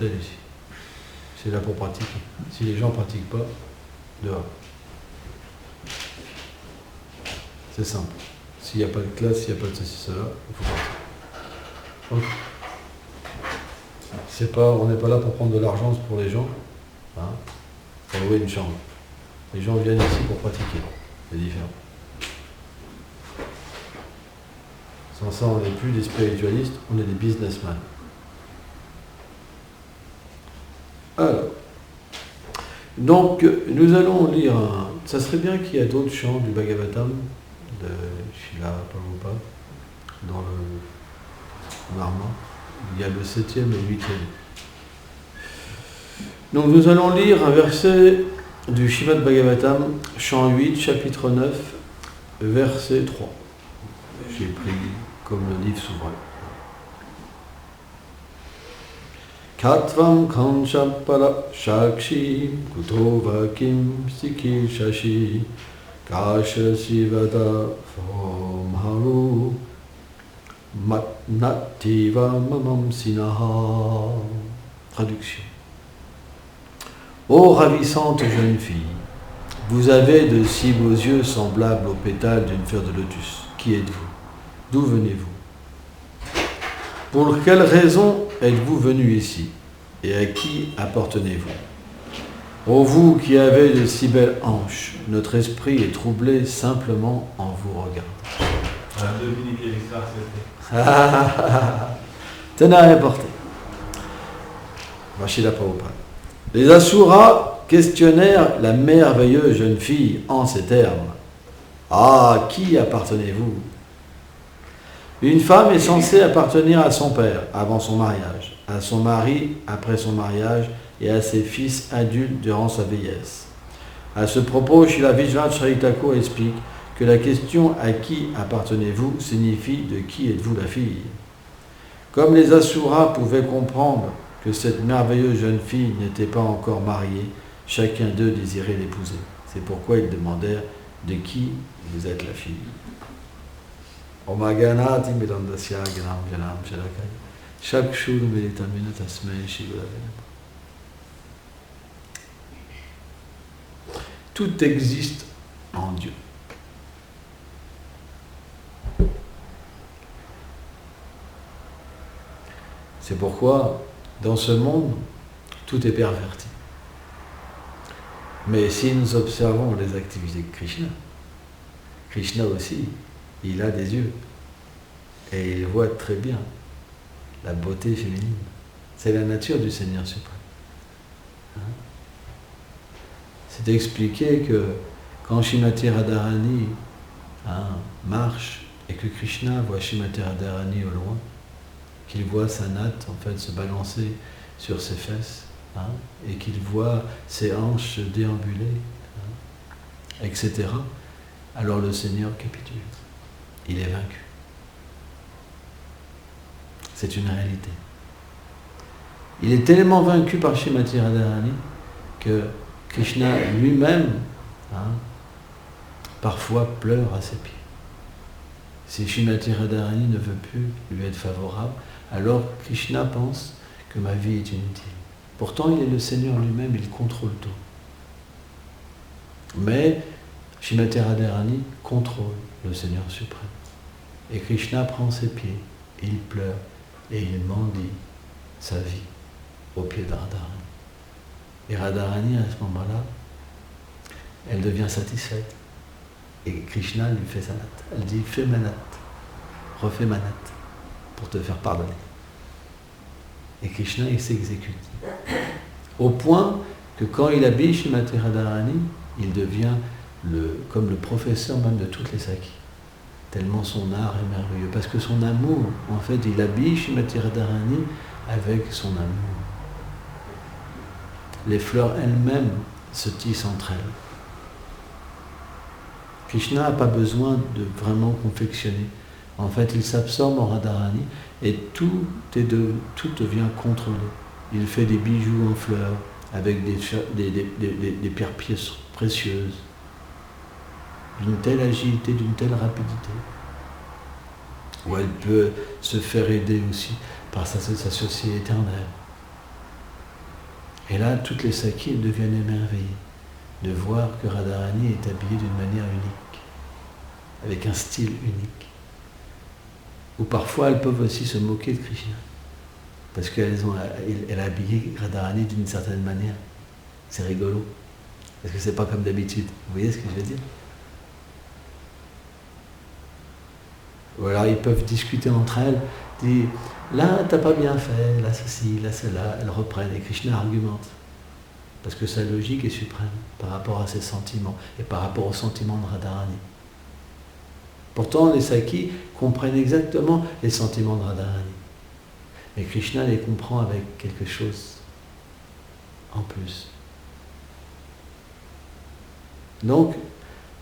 hôtel ici. C'est là pour pratiquer. Si les gens ne pratiquent pas, dehors. C'est simple. S'il n'y a pas de classe, s'il n'y a pas de ceci, cela, il faut partir. Donc, on n'est pas là pour prendre de l'argent pour les gens, hein, pour louer une chambre. Les gens viennent ici pour pratiquer. C'est différent. Sans ça, on n'est plus des spiritualistes, on est des businessmen. Alors, donc, nous allons lire ça serait bien qu'il y ait d'autres chants du Bhagavatam, de Srila Prabhupada, dans le Dharma. Il y a le 7e et le 8e. Donc, nous allons lire un verset du Srimad Bhagavatam, chant 8, chapitre 9, verset 3. J'ai pris comme le livre souverain. Katvam kanchapala shakshi kutova kim siki shashi kasha sivada fomharu matnativa mamam sinaha. Traduction. Ô ravissante jeune fille, vous avez de si beaux yeux semblables aux pétales d'une fleur de lotus. Qui êtes-vous? D'où venez-vous? Pour quelle raison êtes-vous venu ici? Et à qui appartenez-vous? Ô vous qui avez de si belles hanches, notre esprit est troublé simplement en vous regardant. Devinez quelle histoire c'était. T'en as importé. Srila Prabhupada. Les Asuras questionnèrent la merveilleuse jeune fille en ces termes. À qui appartenez-vous? Une femme est censée appartenir à son père avant son mariage, à son mari après son mariage et à ses fils adultes durant sa vieillesse. À ce propos, Srila Vishwanath Chakravarti Thakur explique que la question « à qui appartenez-vous » signifie « de qui êtes-vous la fille ?» Comme les Asuras pouvaient comprendre que cette merveilleuse jeune fille n'était pas encore mariée, chacun d'eux désirait l'épouser. C'est pourquoi ils demandèrent « de qui vous êtes la fille ?» Omaganati Mirandasya Ganam Janam Shalakai Shakshur Meditamina Tasmei Shivadavena. Tout existe en Dieu. C'est pourquoi, dans ce monde, tout est perverti. Mais si nous observons les activités de Krishna, Krishna aussi, il a des yeux et il voit très bien la beauté féminine. C'est la nature du Seigneur suprême. Hein? C'est expliqué que quand Srimati Radharani marche et que Krishna voit Srimati Radharani au loin, qu'il voit sa natte en fait se balancer sur ses fesses, et qu'il voit ses hanches déambuler, etc. Alors le Seigneur capitule. Il est vaincu. C'est une réalité. Il est tellement vaincu par Srimati Radharani que Krishna lui-même, parfois pleure à ses pieds. Si Srimati Radharani ne veut plus lui être favorable, alors Krishna pense que ma vie est inutile. Pourtant, il est le Seigneur lui-même, il contrôle tout. Mais Srimati Radharani contrôle le Seigneur suprême. Et Krishna prend ses pieds, il pleure et il mendie sa vie aux pieds de Radharani. Et Radharani, à ce moment-là, elle devient satisfaite. Et Krishna lui fait sa natte. Elle dit, fais ma natte, refais ma natte, pour te faire pardonner. Et Krishna, il s'exécute. Au point que quand il habille Srimati Radharani, il devient comme le professeur même de toutes les sakis. Tellement son art est merveilleux. Parce que son amour, en fait, il habille Srimati Radharani avec son amour. Les fleurs elles-mêmes se tissent entre elles. Krishna n'a pas besoin de vraiment confectionner. En fait, il s'absorbe en Radharani et tout devient contrôlé. Il fait des bijoux en fleurs avec des pierres précieuses, d'une telle agilité, d'une telle rapidité, où elle peut se faire aider aussi par sa société éternelle. Et là, toutes les sakis deviennent émerveillées de voir que Radharani est habillée d'une manière unique, avec un style unique. Ou parfois, elles peuvent aussi se moquer de Krishna, parce qu'elle a habillé Radharani d'une certaine manière. C'est rigolo, parce que c'est pas comme d'habitude. Vous voyez ce que je veux dire? Ou alors ils peuvent discuter entre elles, dire là t'as pas bien fait, là ceci, là cela, elles reprennent et Krishna argumente. Parce que sa logique est suprême par rapport à ses sentiments et par rapport aux sentiments de Radharani. Pourtant les sakis comprennent exactement les sentiments de Radharani. Mais Krishna les comprend avec quelque chose en plus. Donc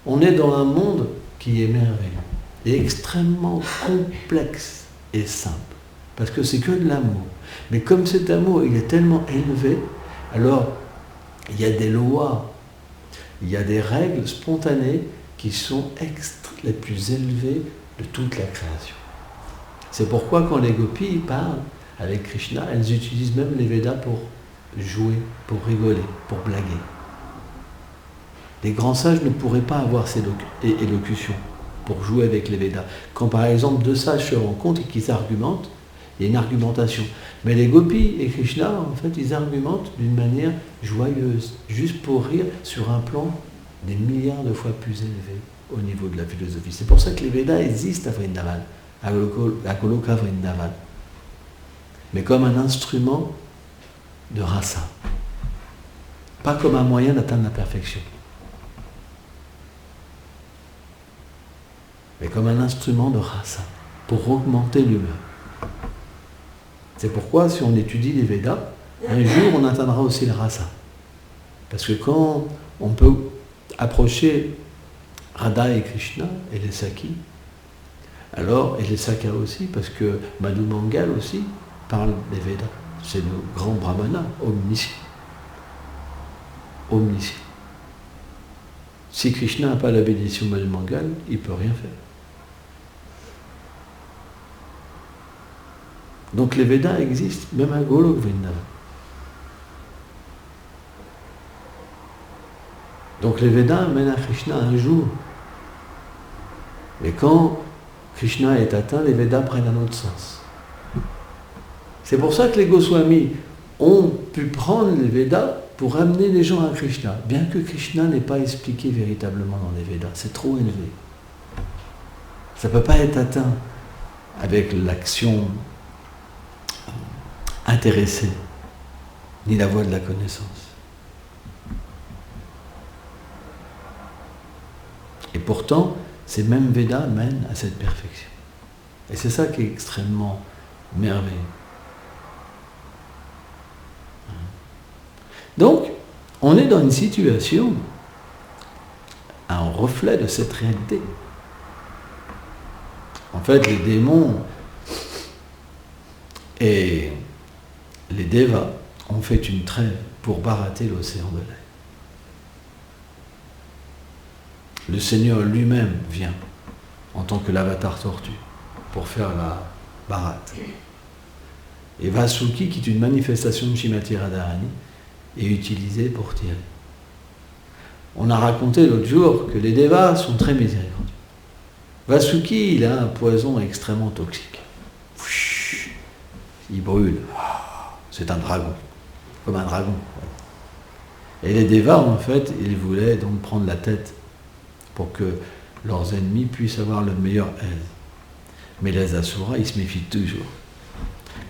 on est dans un monde qui est merveilleux. Et extrêmement complexe et simple, parce que c'est que de l'amour. Mais comme cet amour, il est tellement élevé, alors il y a des lois, il y a des règles spontanées qui sont les plus élevées de toute la création. C'est pourquoi quand les gopis parlent avec Krishna, elles utilisent même les Védas pour jouer, pour rigoler, pour blaguer. Les grands sages ne pourraient pas avoir ces élocutions pour jouer avec les Védas. Quand par exemple deux sages se rencontrent et qu'ils argumentent, il y a une argumentation. Mais les gopis et Krishna, en fait, ils argumentent d'une manière joyeuse, juste pour rire sur un plan des milliards de fois plus élevé au niveau de la philosophie. C'est pour ça que les Védas existent à Vrindavan, à Goloka Vrindavan. Mais comme un instrument de rasa. Pas comme un moyen d'atteindre la perfection. Mais comme un instrument de rasa, pour augmenter l'humeur. C'est pourquoi, si on étudie les Védas, un jour on atteindra aussi le rasa. Parce que quand on peut approcher Radha et Krishna et les sakis, alors, et les sakas aussi, parce que Madhu Mangal aussi parle des Védas. C'est le grand brahmana, omniscient. Omniscient. Si Krishna n'a pas la bénédiction de Madhu Mangal, il ne peut rien faire. Donc les Védas existent, même à Golok Vrindavan. Donc les Védas mènent à Krishna un jour. Et quand Krishna est atteint, les Védas prennent un autre sens. C'est pour ça que les Goswamis ont pu prendre les Védas pour amener les gens à Krishna, bien que Krishna n'ait pas expliqué véritablement dans les Védas. C'est trop élevé. Ça ne peut pas être atteint avec l'action intéressée, ni la voie de la connaissance. Et pourtant, ces mêmes Védas mènent à cette perfection. Et c'est ça qui est extrêmement merveilleux. Donc, on est dans une situation, un reflet de cette réalité. En fait, les démons et les devas ont fait une trêve pour barater l'océan de lait. Le Seigneur lui-même vient en tant que l'avatar tortue pour faire la barate. Et Vasuki, qui est une manifestation de Shrimati Radharani, est utilisé pour tirer. On a raconté l'autre jour que les devas sont très miséricordieux. Vasuki, il a un poison extrêmement toxique. Il brûle. C'est un dragon. Comme un dragon. Et les devas, en fait, ils voulaient donc prendre la tête pour que leurs ennemis puissent avoir le meilleur aise. Mais les asuras, ils se méfient toujours.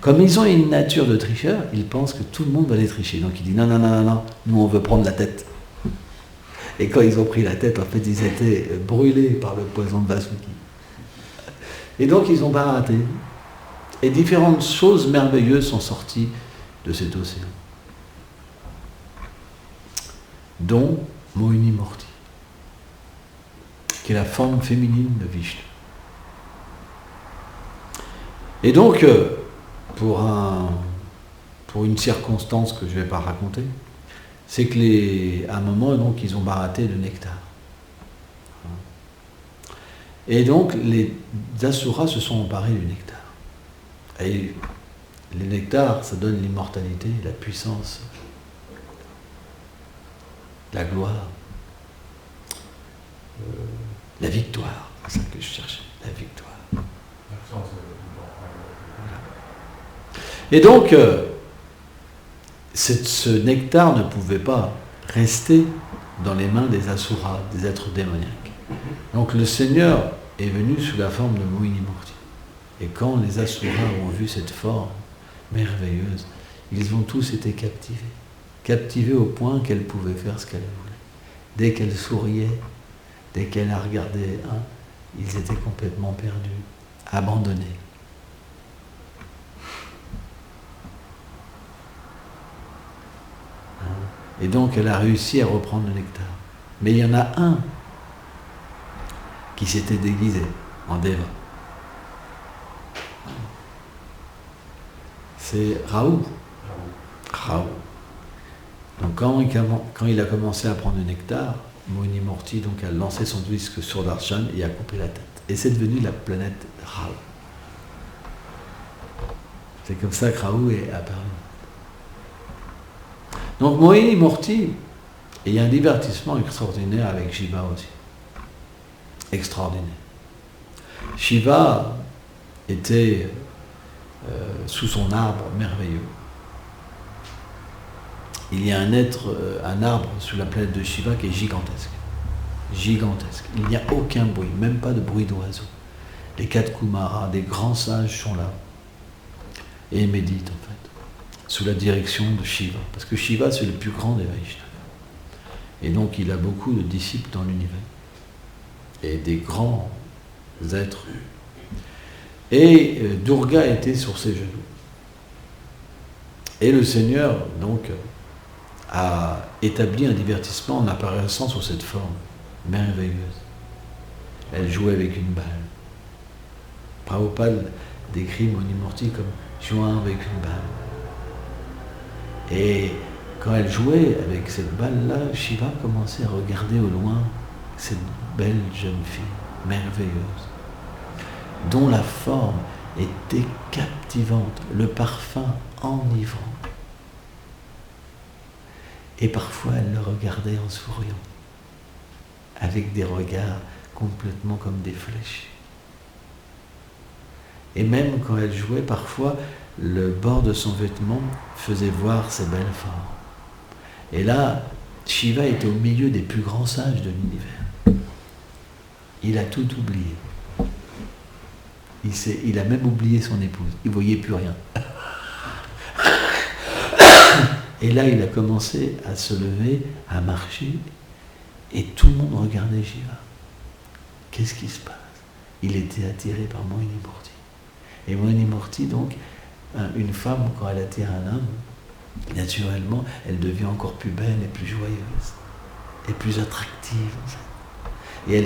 Comme ils ont une nature de tricheurs, ils pensent que tout le monde va les tricher. Donc ils disent non, nous on veut prendre la tête. Et quand ils ont pris la tête, en fait, ils étaient brûlés par le poison de Vasuki. Et donc ils ont baraté. Et différentes choses merveilleuses sont sorties de cet océan. Dont Mohini Murti, qui est la forme féminine de Vishnu. Et donc, pour une circonstance que je ne vais pas raconter, c'est que à un moment, donc, ils ont baraté le nectar. Et donc, les asuras se sont emparés du nectar. Et le nectar, ça donne l'immortalité, la puissance la gloire, la victoire. C'est ça que je cherchais, la victoire. Et donc, ce nectar ne pouvait pas rester dans les mains des asuras, des êtres démoniaques. Donc le Seigneur est venu sous la forme de Mohinimurti. Et quand les asuras ont vu cette forme merveilleuse, ils ont tous été captivés. Captivés au point qu'elle pouvait faire ce qu'elle voulait. Dès qu'elle souriait, dès qu'elle a regardé ils étaient complètement perdus, abandonnés. Et donc elle a réussi à reprendre le nectar. Mais il y en a un qui s'était déguisé en Deva. C'est Raoult. Donc quand il a commencé à prendre le nectar, Mohinimurti donc a lancé son disque sur Darshan et a coupé la tête. Et c'est devenu la planète Raoult. C'est comme ça que Raoult est apparu. Donc Mohinimurti, et il y a un divertissement extraordinaire avec Shiva aussi. Extraordinaire. Shiva était sous son arbre merveilleux. Il y a un arbre sous la planète de Shiva qui est gigantesque. Gigantesque. Il n'y a aucun bruit, même pas de bruit d'oiseau. Les 4 Kumaras, des grands sages sont là. Et méditent en fait, sous la direction de Shiva. Parce que Shiva, c'est le plus grand des Vaishnavas. Et donc, il a beaucoup de disciples dans l'univers. Et des grands êtres. Et Durga était sur ses genoux. Et le Seigneur, donc, a établi un divertissement en apparaissant sous cette forme merveilleuse. Elle jouait avec une balle. Prabhupada décrit Mohinimurti comme jouant avec une balle. Et quand elle jouait avec cette balle-là, Shiva commençait à regarder au loin cette belle jeune fille, merveilleuse, dont la forme était captivante, le parfum enivrant. Et parfois, elle le regardait en souriant, avec des regards complètement comme des flèches. Et même quand elle jouait, parfois, le bord de son vêtement faisait voir ses belles formes. Et là, Shiva était au milieu des plus grands sages de l'univers. Il a tout oublié. Il a même oublié son épouse. Il ne voyait plus rien. Et là, il a commencé à se lever, à marcher, et tout le monde regardait Shiva. Qu'est-ce qui se passe? Il était attiré par Mohinimurti. Et Mohinimurti, donc, une femme, quand elle attire un homme, naturellement, elle devient encore plus belle et plus joyeuse, et plus attractive, en fait. Et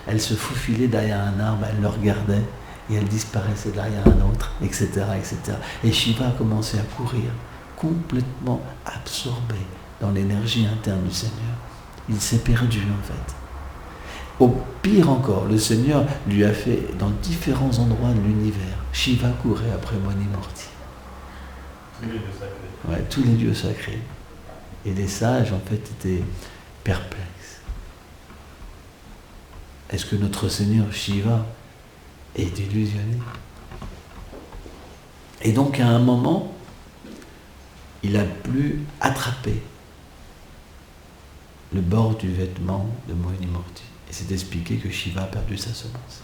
elle se faufilait derrière un arbre, elle le regardait, et elle disparaissait derrière un autre, etc., etc. Et Shiva a commencé à courir, complètement absorbé dans l'énergie interne du Seigneur. Il s'est perdu, en fait. Au pire encore, le Seigneur lui a fait, dans différents endroits de l'univers, Shiva courait après Mohinimurti. Tous les lieux sacrés. Ouais, tous les lieux sacrés. Et les sages, en fait, étaient perplexes. Est-ce que notre Seigneur Shiva est illusionné? Et donc, à un moment, il a pu attraper le bord du vêtement de Mohinimurti. Et c'est expliqué que Shiva a perdu sa semence.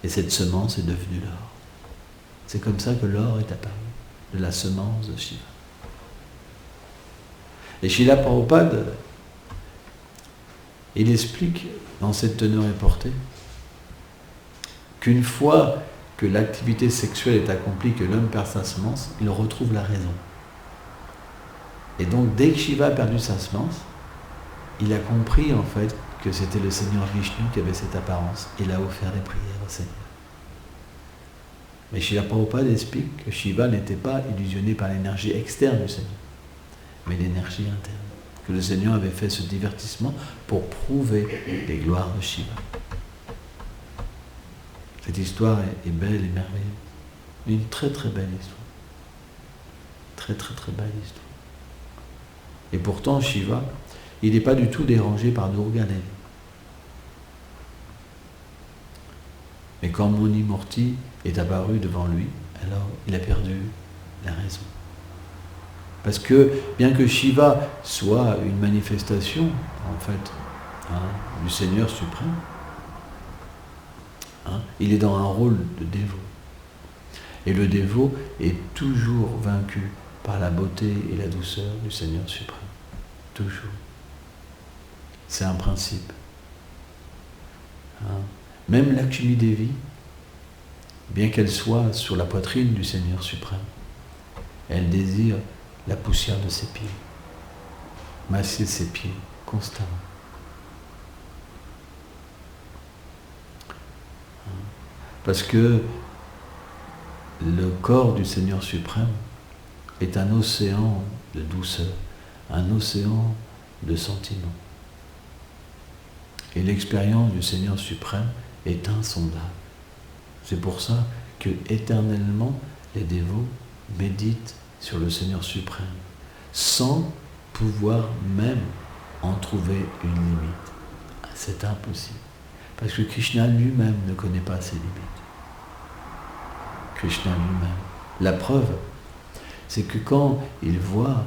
Et cette semence est devenue l'or. C'est comme ça que l'or est apparu, de la semence de Shiva. Et Srila Prabhupada, il explique dans cette teneur et portée qu'une fois que l'activité sexuelle est accomplie, que l'homme perd sa semence, il retrouve la raison. Et donc, dès que Shiva a perdu sa semence, il a compris en fait que c'était le Seigneur Vishnu qui avait cette apparence. Il a offert des prières au Seigneur. Mais Srila Prabhupada explique que Shiva n'était pas illusionné par l'énergie externe du Seigneur, mais l'énergie interne. Que le Seigneur avait fait ce divertissement pour prouver les gloires de Shiva. Cette histoire est belle et merveilleuse. Une très très belle histoire. Très très très belle histoire. Et pourtant Shiva, il n'est pas du tout dérangé par Durga Devi. Mais quand Muni Murti est apparu devant lui, alors il a perdu la raison. Parce que, bien que Shiva soit une manifestation, en fait, du Seigneur suprême, il est dans un rôle de dévot. Et le dévot est toujours vaincu par la beauté et la douceur du Seigneur suprême. Toujours. C'est un principe. Même Lakshmi Devi, bien qu'elle soit sur la poitrine du Seigneur suprême, elle désire la poussière de ses pieds, masser ses pieds constamment. Parce que le corps du Seigneur suprême est un océan de douceur, un océan de sentiments. Et l'expérience du Seigneur suprême est insondable. C'est pour ça que éternellement les dévots méditent sur le Seigneur suprême, sans pouvoir même en trouver une limite. C'est impossible. Parce que Krishna lui-même ne connaît pas ses limites. Krishna lui-même. La preuve, c'est que quand il voit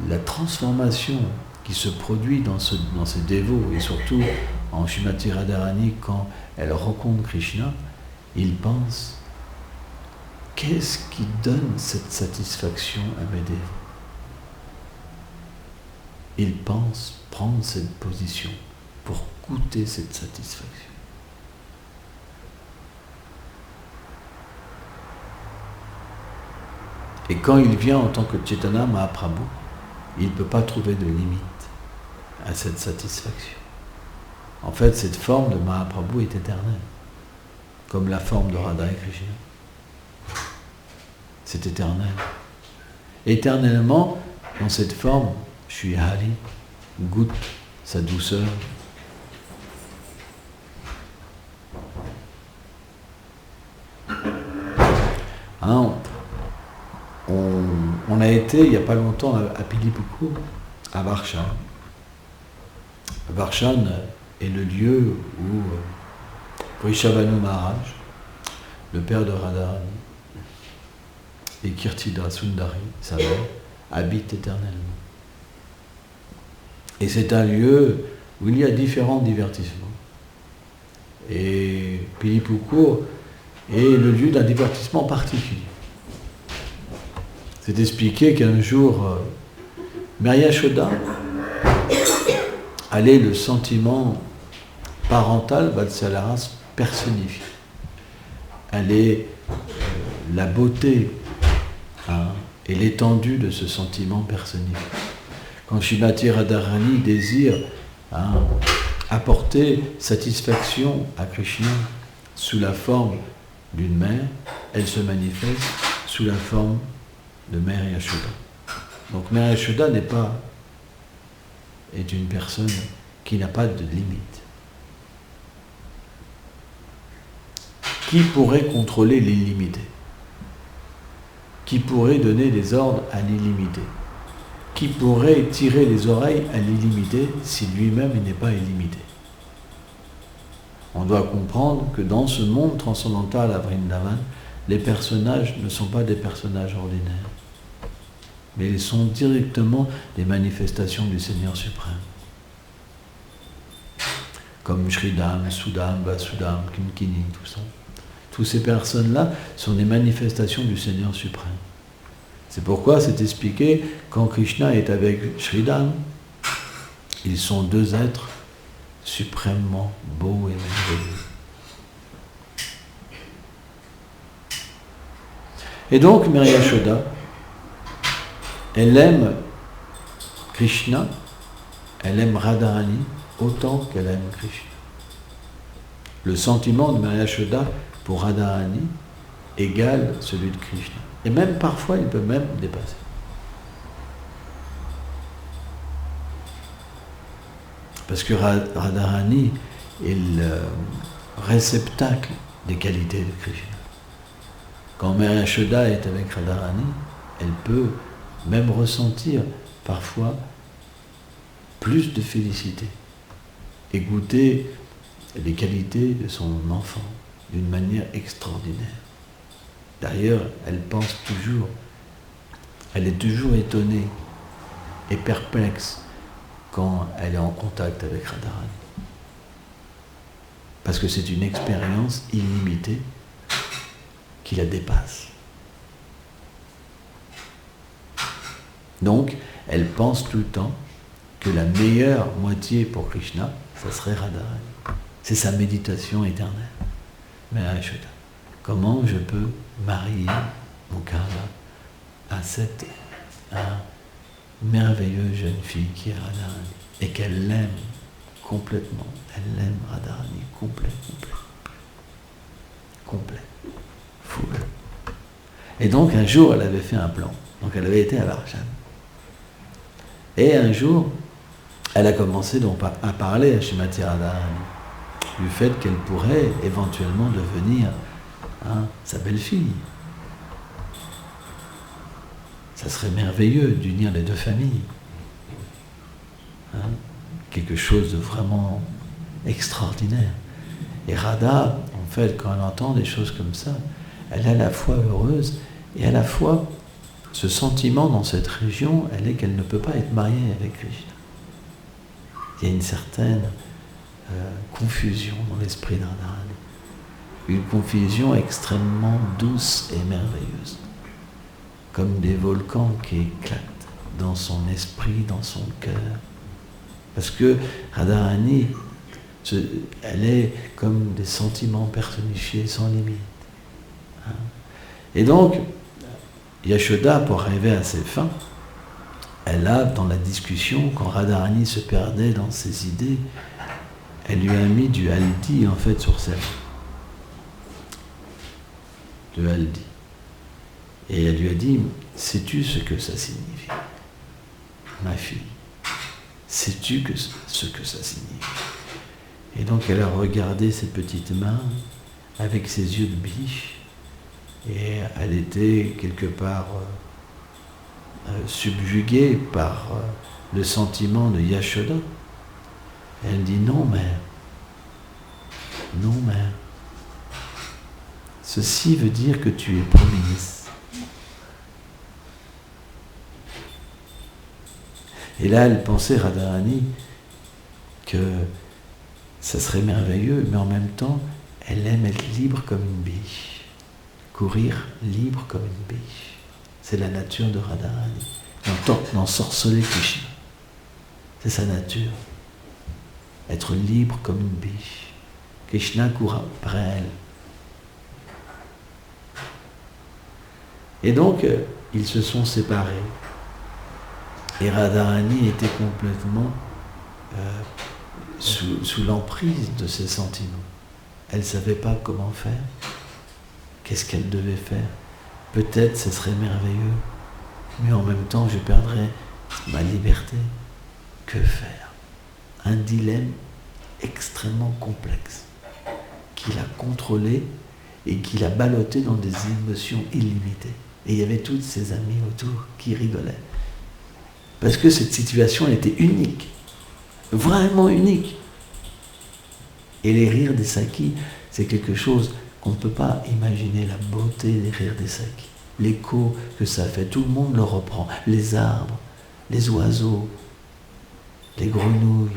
la transformation qui se produit dans ces dévots, et surtout en Srimati Radharani, quand elle rencontre Krishna, il pense: qu'est-ce qui donne cette satisfaction à mes dévots? Il pense prendre cette position pour goûter cette satisfaction. Et quand il vient en tant que Chaitanya Mahaprabhu, il ne peut pas trouver de limite à cette satisfaction. En fait, cette forme de Mahaprabhu est éternelle, comme la forme de Radha et Krishna. C'est éternel. Éternellement, dans cette forme, Shri Hari goûte sa douceur. On a été, il n'y a pas longtemps, à Pilipukur, à Varshan. Varshan est le lieu où Vrishabhanu Maharaj, le père de Radharani, et Kirtida Sundari, sa mère, habitent éternellement. Et c'est un lieu où il y a différents divertissements. Et Pilipukur est le lieu d'un divertissement particulier. C'est expliqué qu'un jour, Maria Yashoda allait le sentiment parental, Vatsalara, personnifié. Elle est la beauté et l'étendue de ce sentiment personnifié. Quand Srimati Radharani désire apporter satisfaction à Krishna sous la forme d'une mère, elle se manifeste sous la forme de Mère Yashoda. Donc Mère Yashoda est une personne qui n'a pas de limite. Qui pourrait contrôler l'illimité? Qui pourrait donner des ordres à l'illimité? Qui pourrait tirer les oreilles à l'illimité si lui-même il n'est pas illimité? On doit comprendre que dans ce monde transcendantal à Vrindavan, les personnages ne sont pas des personnages ordinaires, mais ils sont directement des manifestations du Seigneur suprême. Comme Shridam, Sudam, Vasudam, Kinkini, tout ça. Toutes ces personnes-là sont des manifestations du Seigneur suprême. C'est pourquoi c'est expliqué, quand Krishna est avec Shridam, ils sont deux êtres suprêmement beaux et merveilleux. Et donc, Mère Yashoda, elle aime Krishna, elle aime Radharani autant qu'elle aime Krishna. Le sentiment de Mère Yashoda pour Radharani égale celui de Krishna. Et même parfois, il peut même dépasser. Parce que Radharani est le réceptacle des qualités de Krishna. Quand Mère Yashoda est avec Radharani, elle peut même ressentir parfois plus de félicité et goûter les qualités de son enfant d'une manière extraordinaire. D'ailleurs, elle est toujours étonnée et perplexe quand elle est en contact avec Radharani. Parce que c'est une expérience illimitée qui la dépasse. Donc, elle pense tout le temps que la meilleure moitié pour Krishna, ça serait Radharani. C'est sa méditation éternelle. Mais Yashoda, comment je peux marier mon Karma à cette merveilleuse jeune fille qui est Radharani et qu'elle l'aime complètement. Elle l'aime Radharani complet. Full. Et donc un jour, elle avait fait un plan. Donc elle avait été à Varjan. Et un jour, elle a commencé donc à parler à Srimati Radharani du fait qu'elle pourrait éventuellement devenir sa belle-fille. Ça serait merveilleux d'unir les deux familles. Quelque chose de vraiment extraordinaire. Et Radha, en fait, quand elle entend des choses comme ça, elle est à la fois heureuse et à la fois ce sentiment dans cette région, elle est qu'elle ne peut pas être mariée avec Krishna. Il y a une certaine confusion dans l'esprit de Radharani. Une confusion extrêmement douce et merveilleuse. Comme des volcans qui éclatent dans son esprit, dans son cœur. Parce que Radharani, elle est comme des sentiments personnifiés sans limite. Et donc, Yashoda, pour arriver à ses fins, elle a, dans la discussion, quand Radharani se perdait dans ses idées, elle lui a mis du haldi, en fait, sur ses mains. Du haldi. Et elle lui a dit, sais-tu ce que ça signifie, ma fille? Sais-tu ce que ça signifie? Et donc elle a regardé ses petites mains avec ses yeux de biche et elle était quelque part subjuguée par le sentiment de Yashoda. Et elle dit, non mère, ceci veut dire que tu es promise. Et là, elle pensait, Radharani, que ça serait merveilleux, mais en même temps, elle aime être libre comme une biche. Courir libre comme une biche. C'est la nature de Radharani. D'ensorceler Krishna. C'est sa nature. Être libre comme une biche. Krishna court après elle. Et donc, ils se sont séparés. Et Radharani était complètement sous l'emprise de ses sentiments. Elle ne savait pas comment faire. Qu'est-ce qu'elle devait faire? Peut-être ce serait merveilleux, mais en même temps je perdrais ma liberté. Que faire? Un dilemme extrêmement complexe qui l'a contrôlé et qui l'a ballotté dans des émotions illimitées. Et il y avait tous ses amis autour qui rigolaient. Parce que cette situation était unique, vraiment unique. Et les rires des Sakis, c'est quelque chose qu'on ne peut pas imaginer, la beauté des rires des Sakis. L'écho que ça fait, tout le monde le reprend. Les arbres, les oiseaux, les grenouilles,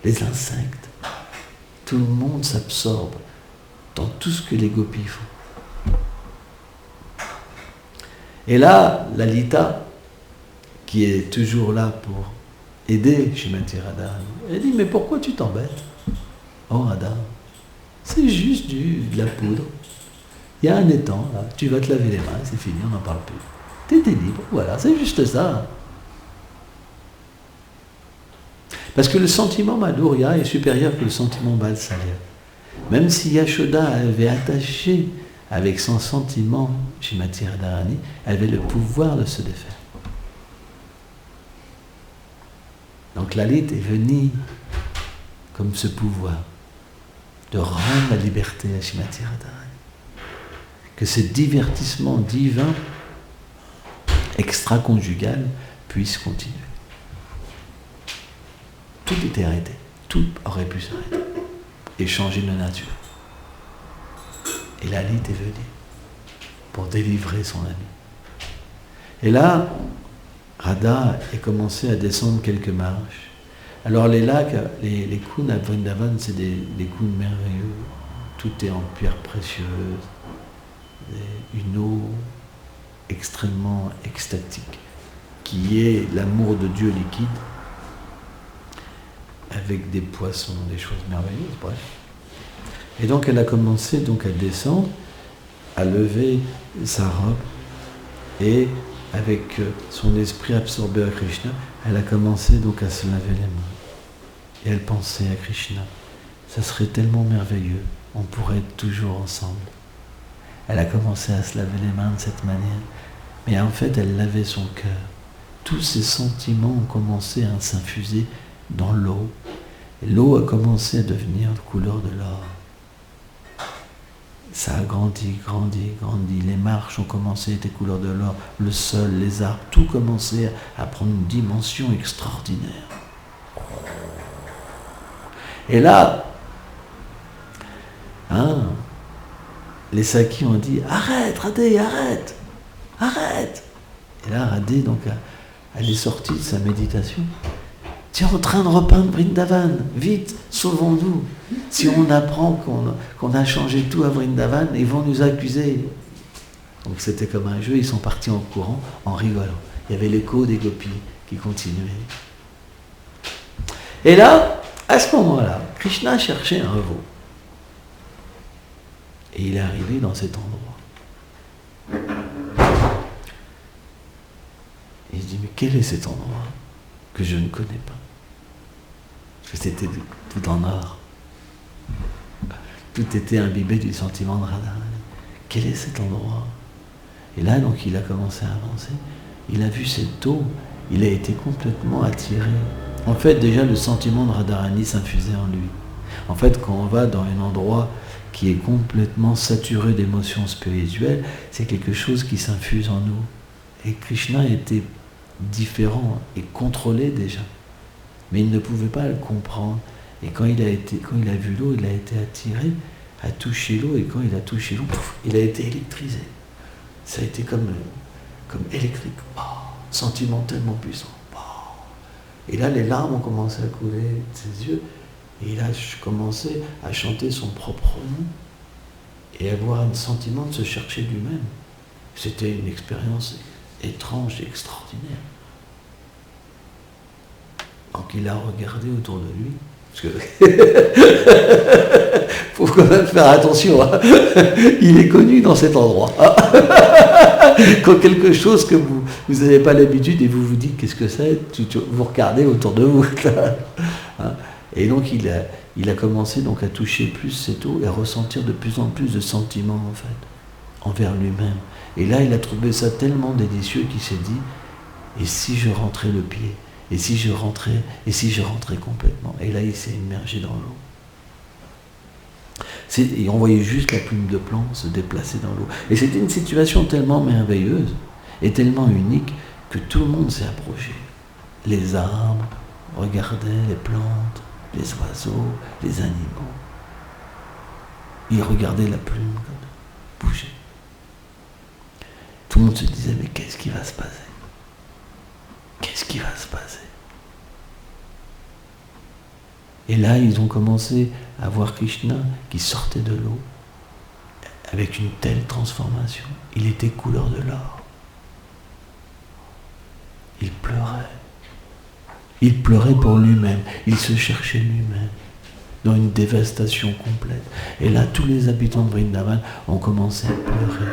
les insectes. Tout le monde s'absorbe dans tout ce que les gopis font. Et là, Lalita, qui est toujours là pour aider Srimati Radharani, elle dit, mais pourquoi tu t'embêtes? Oh Radha, c'est juste de la poudre. Il y a un étang, là, tu vas te laver les mains, c'est fini, on n'en parle plus. T'étais libre, voilà, c'est juste ça. Parce que le sentiment Madhurya est supérieur que le sentiment Vatsalya. Même si Yashoda avait attaché avec son sentiment Srimati Radharani, elle avait le pouvoir de se défaire. Donc Lalit est venue comme ce pouvoir de rendre la liberté à Srimati Radharani. Que ce divertissement divin extra-conjugal puisse continuer. tout était arrêté. Tout aurait pu s'arrêter et changer de nature. Et Lalit est venu pour délivrer son ami. Et là, Radha est commencé à descendre quelques marches. Alors les lacs, les kunds à Vrindavan, c'est des kunds merveilleux. Tout est en pierre précieuse, une eau extrêmement extatique, qui est l'amour de Dieu liquide, avec des poissons, des choses merveilleuses, bref. Et donc elle a commencé donc à descendre, à lever sa robe, et avec son esprit absorbé à Krishna, elle a commencé donc à se laver les mains. Et elle pensait à Krishna. Ça serait tellement merveilleux, on pourrait être toujours ensemble. Elle a commencé à se laver les mains de cette manière. Mais en fait, elle lavait son cœur. Tous ses sentiments ont commencé à s'infuser dans l'eau. Et l'eau a commencé à devenir de couleur de l'or. Ça a grandi, grandi, grandi. Les marches ont commencé à être couleur de l'or. Le sol, les arbres, tout commençait à prendre une dimension extraordinaire. Et là, les Sakis ont dit « Arrête, Radé, arrête, arrête !» Et là, Radé, donc, elle est sortie de sa méditation. « Tu es en train de repeindre Vrindavan, vite, sauvons-nous. Si on apprend qu'on a changé tout à Vrindavan, ils vont nous accuser. » Donc c'était comme un jeu, ils sont partis en courant, en rigolant. Il y avait l'écho des gopis qui continuait. Et là, à ce moment-là, Krishna cherchait un veau. Et il est arrivé dans cet endroit. Et il se dit, mais quel est cet endroit que je ne connais pas? Parce que c'était tout en or. Tout était imbibé du sentiment de Radharani. Quel est cet endroit? Et là, donc, il a commencé à avancer. Il a vu cette eau. Il a été complètement attiré. En fait, déjà, le sentiment de Radharani s'infusait en lui. En fait, quand on va dans un endroit qui est complètement saturé d'émotions spirituelles, c'est quelque chose qui s'infuse en nous. Et Krishna était différent et contrôlé déjà. Mais il ne pouvait pas le comprendre. Et quand il a vu l'eau, il a été attiré à toucher l'eau. Et quand il a touché l'eau, il a été électrisé. Ça a été comme électrique. Oh, sentiment tellement puissant. Oh. Et là, les larmes ont commencé à couler de ses yeux. Et il a commencé à chanter son propre nom et avoir un sentiment de se chercher lui-même. C'était une expérience étrange et extraordinaire. Donc il a regardé autour de lui, parce que faut quand même faire attention, hein. Il est connu dans cet endroit. Quand quelque chose que vous n'avez pas l'habitude et vous vous dites qu'est-ce que c'est, vous regardez autour de vous. Hein. Et donc il a commencé donc à toucher plus cette eau et à ressentir de plus en plus de sentiments en fait, envers lui-même. Et là il a trouvé ça tellement délicieux qu'il s'est dit, et si je rentrais le pied, et si je rentrais complètement. Et là il s'est immergé dans l'eau. Et on voyait juste la plume de plomb se déplacer dans l'eau. Et c'était une situation tellement merveilleuse et tellement unique que tout le monde s'est approché. Les arbres regardaient les plantes, les oiseaux, les animaux. Ils regardaient la plume comme bouger. Tout le monde se disait, mais qu'est-ce qui va se passer? Qu'est-ce qui va se passer? Et là, ils ont commencé à voir Krishna qui sortait de l'eau avec une telle transformation. Il était couleur de l'or. Il pleurait. Il pleurait pour lui-même. Il se cherchait lui-même dans une dévastation complète. Et là, tous les habitants de Vrindavan ont commencé à pleurer,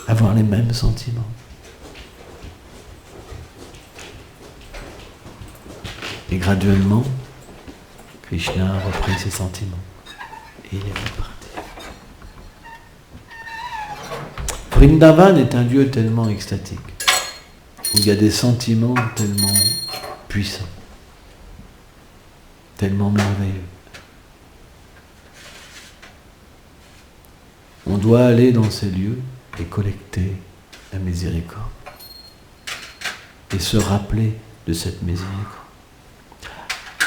à avoir les mêmes sentiments. Et graduellement, Krishna a repris ses sentiments et il est reparti. Vrindavan est un lieu tellement extatique, où il y a des sentiments tellement puissants, tellement merveilleux. On doit aller dans ces lieux et collecter la miséricorde et se rappeler de cette miséricorde.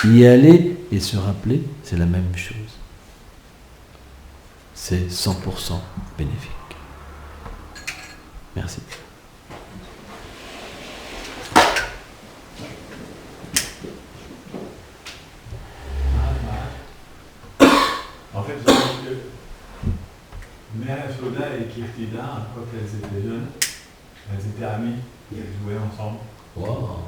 Y aller et se rappeler, c'est la même chose. C'est 100% bénéfique. Merci. En fait, je pense que Mère Yashoda et Kirtida, quand elles étaient jeunes, elles étaient amies, elles jouaient ensemble. Wow.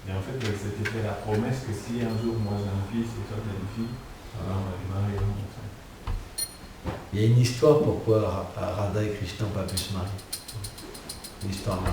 Et en fait, elles s'étaient fait la promesse que si un jour moi j'ai un fils et toi t'as une fille, alors on va les marier ensemble. Il y a une histoire pourquoi Radha et Krishna n'ont pas pu se marier. L'histoire vraie.